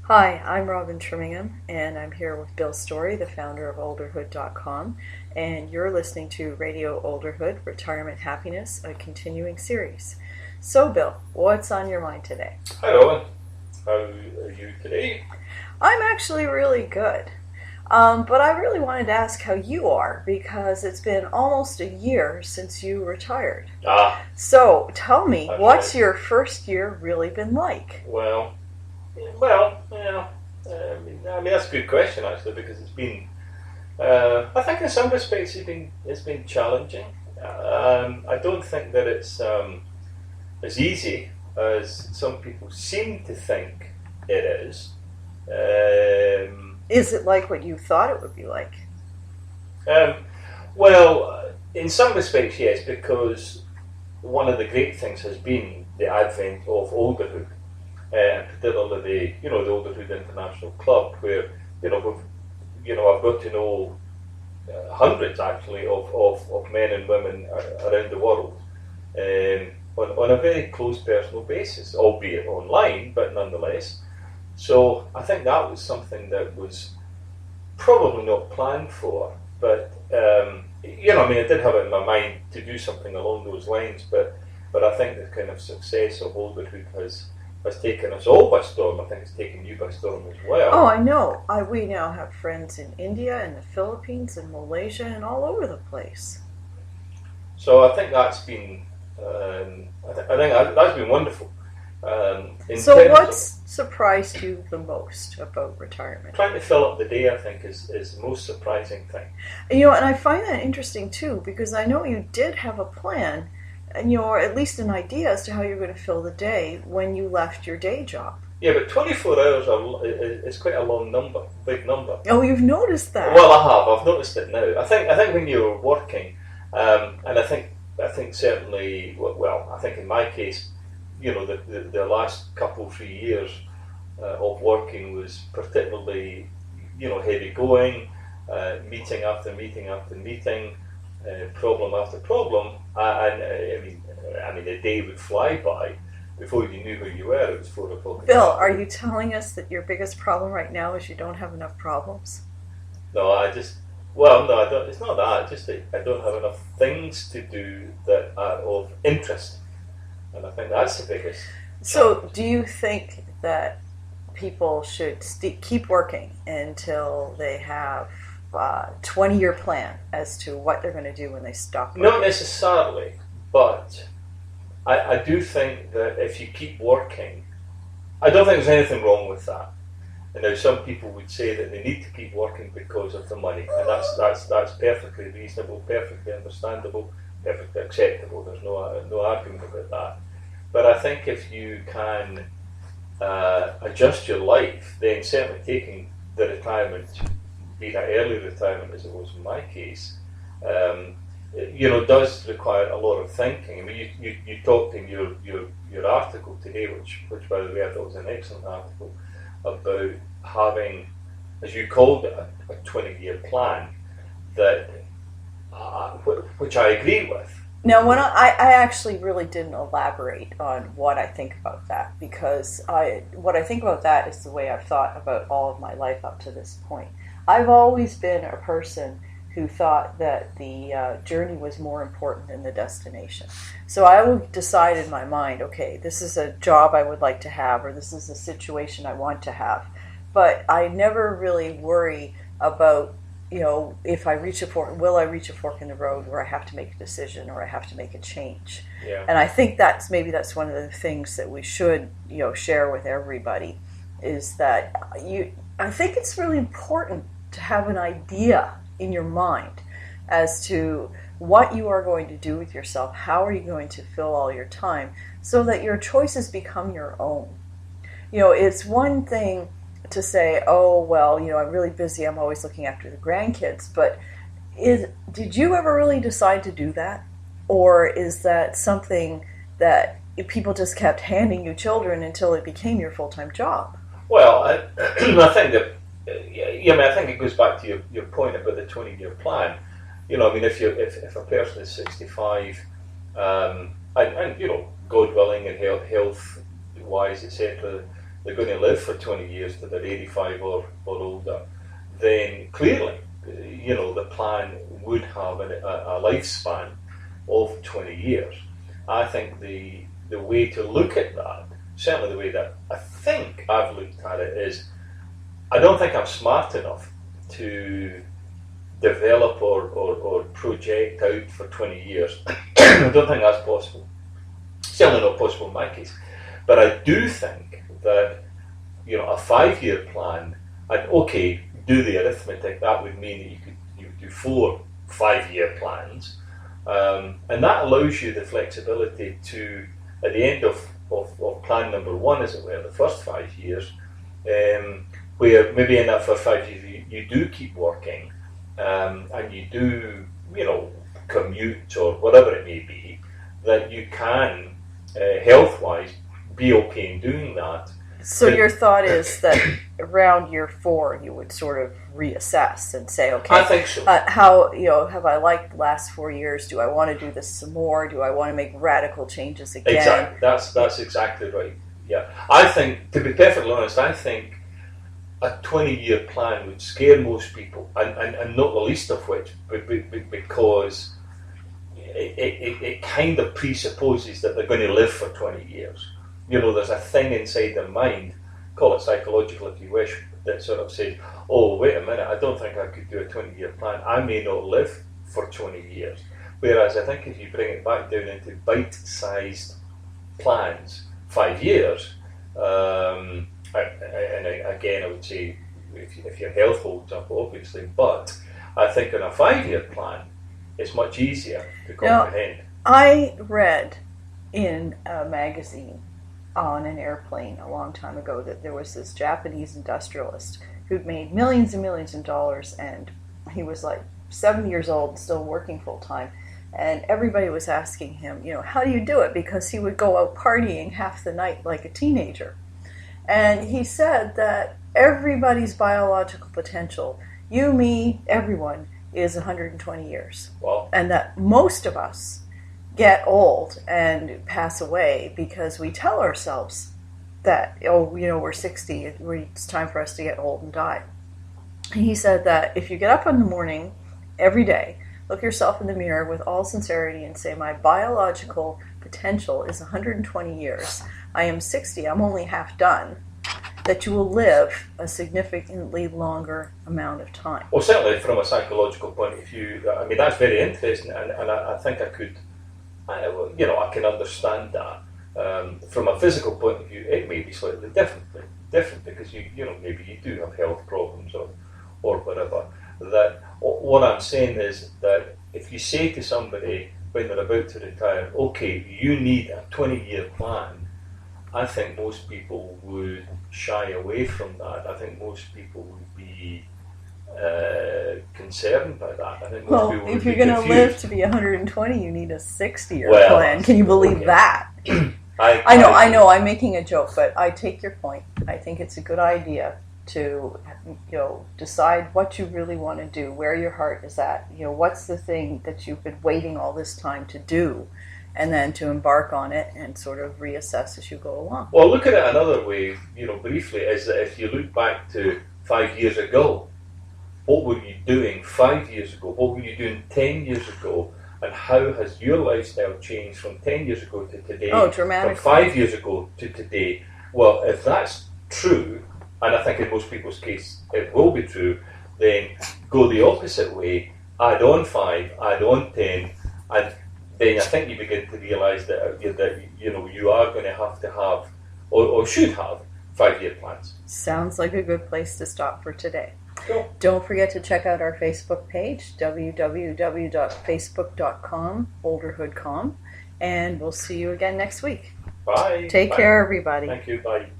Hi, I'm Robin Trimingham, and I'm here with Bill Storie, the founder of Olderhood.com, and you're listening to Radio Olderhood Retirement Happiness, a continuing series. So, Bill, what's on your mind today? Hi, Robin. How are you today? I'm actually really good. But I really wanted to ask how you are because it's been almost a year since you retired. So tell me, That's what's right. your first year really been like? Yeah. I mean, that's a good question actually because it's been. I think in some respects it's been challenging. I don't think that it's as easy as some people seem to think it is. Is it like what you thought it would be like? Um, well, in some respects, yes, because one of the great things has been the advent of olderhood, particularly the Olderhood International Club, where I've got to know hundreds actually of men and women around the world on a very close personal basis, albeit online, but nonetheless. So I think that was something that was probably not planned for, but I mean, I did have it in my mind to do something along those lines, but I think the kind of success of Olderhood has taken us all by storm. I think it's taken you by storm as well. Oh, I know. We now have friends in India and the Philippines and Malaysia and all over the place. So I think that's been, I think that's been wonderful. So what's surprised you the most about retirement? Trying to fill up the day, I think, is the most surprising thing. And I find that interesting too, because I know you did have a plan, and or at least an idea as to how you're going to fill the day when you left your day job. Yeah, but 24 hours is quite a long number, big number. Oh, you've noticed that? Well, I have. I've noticed it now. I think when you're working, and I think certainly, well, I think in my case, the last couple 3 years of working was particularly, heavy going, meeting after meeting after meeting, problem after problem, and I mean, the day would fly by before you knew who you were. It was 4 o'clock. Bill, are you telling us that your biggest problem right now is you don't have enough problems? No, I don't. It's not that. It's just that I don't have enough things to do that are of interest, and I think that's the biggest. So, do you think that people should keep working until they have a 20-year plan as to what they're going to do when they stop working? Not necessarily, but I do think that if you keep working, I don't think there's anything wrong with that. And now some people would say that they need to keep working because of the money, and that's perfectly reasonable, perfectly understandable, perfectly acceptable. There's no argument about that. But I think if you can adjust your life, then certainly taking the retirement, be that early retirement as it was in my case, does require a lot of thinking. I mean, you talked in your article today, which by the way I thought was an excellent article, about having, as you called it, a 20-year plan, that which I agree with. Now, when I actually really didn't elaborate on what I think about that, because what I think about that is the way I've thought about all of my life up to this point. I've always been a person who thought that the journey was more important than the destination. So I would decide in my mind, okay, this is a job I would like to have, or this is a situation I want to have. But I never really worry about, if I reach a fork, will I reach a fork in the road where I have to make a decision or I have to make a change? Yeah. And I think that's one of the things that we should, share with everybody, is that I think it's really important to have an idea in your mind as to what you are going to do with yourself, how are you going to fill all your time, so that your choices become your own. It's one thing to say, oh, well, I'm really busy, I'm always looking after the grandkids, but did you ever really decide to do that? Or is that something that people just kept handing you children until it became your full-time job? Well, I think that, I think it goes back to your point about the 20-year plan. I mean, if a person is 65, and God willing and health-wise, etc., they're going to live for 20 years to they're 85 or older, then clearly, the plan would have a lifespan of 20 years. I think the way to look at that, certainly the way that I think I've looked at it, is I don't think I'm smart enough to develop or project out for 20 years. I don't think that's possible. Certainly not possible in my case. But I do think that, a 5-year plan, and okay, do the arithmetic, that would mean that you could do 4 5-year plans. And that allows you the flexibility to, at the end of plan number 1, as it were, the first 5 years, where maybe in that first 5 years you do keep working, and you do, commute or whatever it may be, that you can, health-wise, be okay in doing that. So your thought is that around year 4 you would sort of reassess and say, okay, I think so. How have I liked the last 4 years? Do I want to do this some more? Do I want to make radical changes again? Exactly. That's exactly right. Yeah, I think, to be perfectly honest, I think a 20-year plan would scare most people, and not the least of which, because it kind of presupposes that they're going to live for 20 years. There's a thing inside their mind, call it psychological if you wish, that sort of says, oh, wait a minute, I don't think I could do a 20-year plan. I may not live for 20 years. Whereas I think if you bring it back down into bite-sized plans, 5 years, and again, I would say, if your health holds up, obviously, but I think on a 5-year plan, it's much easier to comprehend. Now, I read in a magazine on an airplane a long time ago that there was this Japanese industrialist who'd made millions and millions of dollars, and he was like 70 years old and still working full time, and everybody was asking him, how do you do it? Because he would go out partying half the night like a teenager. And he said that everybody's biological potential, you, me, everyone, is 120 years. Wow. And that most of us get old and pass away because we tell ourselves that, we're 60, it's time for us to get old and die. And he said that if you get up in the morning every day, look yourself in the mirror with all sincerity and say, my biological potential is 120 years. I am 60, I'm only half done, that you will live a significantly longer amount of time. Well, certainly from a psychological point of view, that's very interesting, and I think I could, I can understand that. From a physical point of view, it may be slightly different because maybe you do have health problems or whatever. That what I'm saying is that if you say to somebody when they're about to retire, okay, you need a 20-year plan, I think most people would shy away from that. I think most people would be concerned by that. I think most people would if you're be going to live to be 120, you need a 60-year plan. Can you believe that? I know. I'm making a joke, but I take your point. I think it's a good idea to decide what you really want to do, where your heart is at. What's the thing that you've been waiting all this time to do, and then to embark on it and sort of reassess as you go along. Well, look at it another way, briefly, is that if you look back to 5 years ago, what were you doing 5 years ago? What were you doing 10 years ago? And how has your lifestyle changed from 10 years ago to today? Oh, dramatically. From 5 years ago to today? Well, if that's true, and I think in most people's case it will be true, then go the opposite way, add on 5, add on 10, and then I think you begin to realise that you are going to have or should have 5-year plans. Sounds like a good place to stop for today. Cool. Don't forget to check out our Facebook page, www.facebook.com, olderhoodcom, and we'll see you again next week. Bye. Take care, everybody. Thank you. Bye.